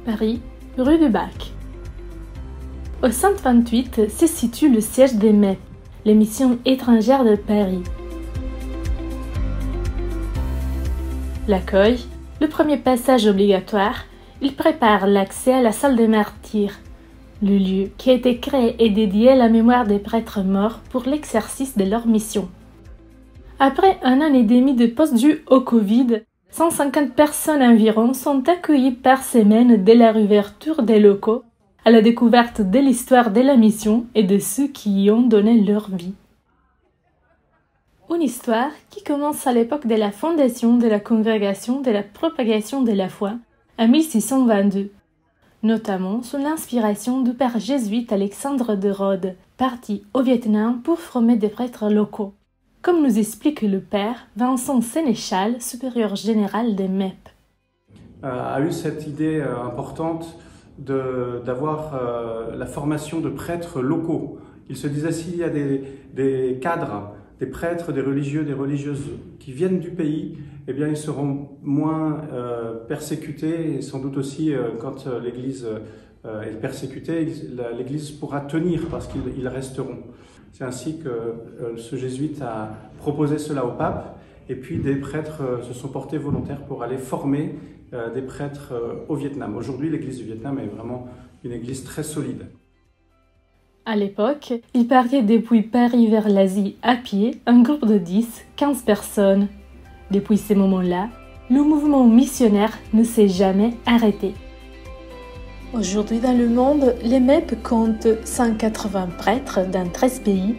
Paris, rue du Bac. Au 128 se situe le siège des MEP, les missions étrangères de Paris. L'accueil, le premier passage obligatoire, il prépare l'accès à la salle des martyrs, le lieu qui a été créé et dédié à la mémoire des prêtres morts pour l'exercice de leur mission. Après un an et demi de pause due au Covid, 150 personnes environ sont accueillies par semaine dès la réouverture des locaux, à la découverte de l'histoire de la mission et de ceux qui y ont donné leur vie. Une histoire qui commence à l'époque de la fondation de la Congrégation de la propagation de la foi, en 1622, notamment sous l'inspiration du père jésuite Alexandre de Rhodes, parti au Vietnam pour former des prêtres locaux, comme nous explique le père Vincent Sénéchal, supérieur général des MEP. A eu cette idée importante d'avoir la formation de prêtres locaux. Il se disait, s'il y a des cadres, des prêtres, des religieux, des religieuses qui viennent du pays, eh bien ils seront moins persécutés, et sans doute aussi quand l'Église est persécutée, l'Église pourra tenir parce qu'ils resteront. C'est ainsi que ce jésuite a proposé cela au pape, et puis des prêtres se sont portés volontaires pour aller former des prêtres au Vietnam. Aujourd'hui, l'Église du Vietnam est vraiment une église très solide. À l'époque, il partait depuis Paris vers l'Asie à pied, un groupe de 10-15 personnes. Depuis ces moments-là, le mouvement missionnaire ne s'est jamais arrêté. Aujourd'hui dans le monde, les MEP comptent 180 prêtres dans 13 pays.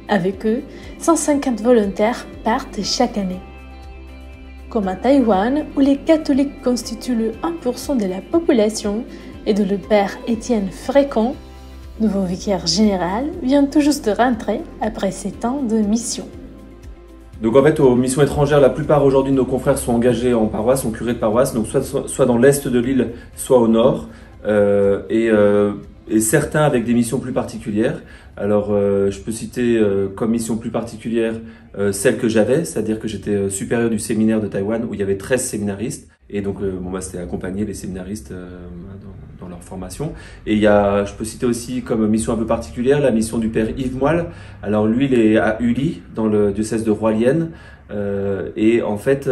Avec eux, 150 volontaires partent chaque année. Comme à Taïwan, où les catholiques constituent le 1% de la population et dont le père Étienne Fréquent, nouveau vicaire général, vient tout juste de rentrer après 7 ans de mission. Donc en fait, aux missions étrangères, la plupart aujourd'hui de nos confrères sont engagés en paroisse, en curé de paroisse, donc soit dans l'est de l'île, soit au nord, et certains avec des missions plus particulières. Alors je peux citer comme mission plus particulière celle que j'avais, c'est-à-dire que j'étais supérieur du séminaire de Taïwan où il y avait 13 séminaristes. Et donc, c'était accompagner les séminaristes dans leur formation. Et je peux citer aussi comme mission un peu particulière la mission du père Yves Moelle. Alors lui, il est à Uli, dans le diocèse de Roilienne. Et en fait,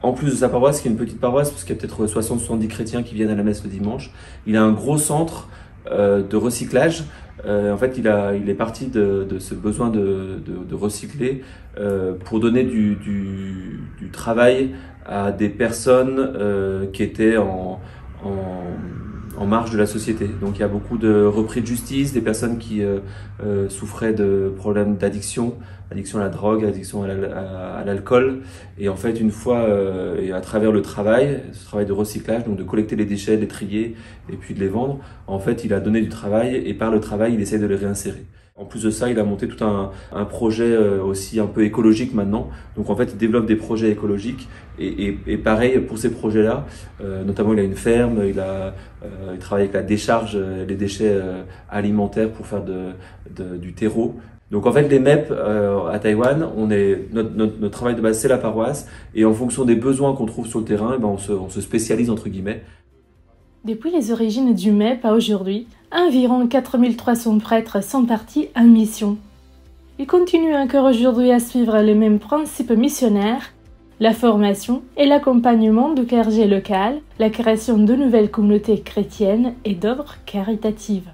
en plus de sa paroisse, qui est une petite paroisse, parce qu'il y a peut-être 60-70 chrétiens qui viennent à la messe le dimanche, il a un gros centre de recyclage. En fait, il est parti de ce besoin de recycler pour donner du travail à des personnes qui étaient en marge de la société. Donc il y a beaucoup de repris de justice, des personnes qui souffraient de problèmes d'addiction, addiction à la drogue, addiction à l'alcool. Et en fait, une fois, et à travers ce travail de recyclage, donc de collecter les déchets, de les trier et puis de les vendre, en fait, il a donné du travail et par le travail, il essaie de les réinsérer. En plus de ça, il a monté tout un projet aussi un peu écologique maintenant. Donc en fait, il développe des projets écologiques et pareil pour ces projets-là. Notamment, il a une ferme, il travaille avec la décharge, les déchets alimentaires pour faire du terreau. Donc en fait, les MEP à Taïwan, notre travail de base, c'est la paroisse. Et en fonction des besoins qu'on trouve sur le terrain, eh ben, on se spécialise entre guillemets. Depuis les origines du MEP à aujourd'hui, environ 4300 prêtres sont partis en mission. Ils continuent encore aujourd'hui à suivre les mêmes principes missionnaires, la formation et l'accompagnement du clergé local, la création de nouvelles communautés chrétiennes et d'œuvres caritatives.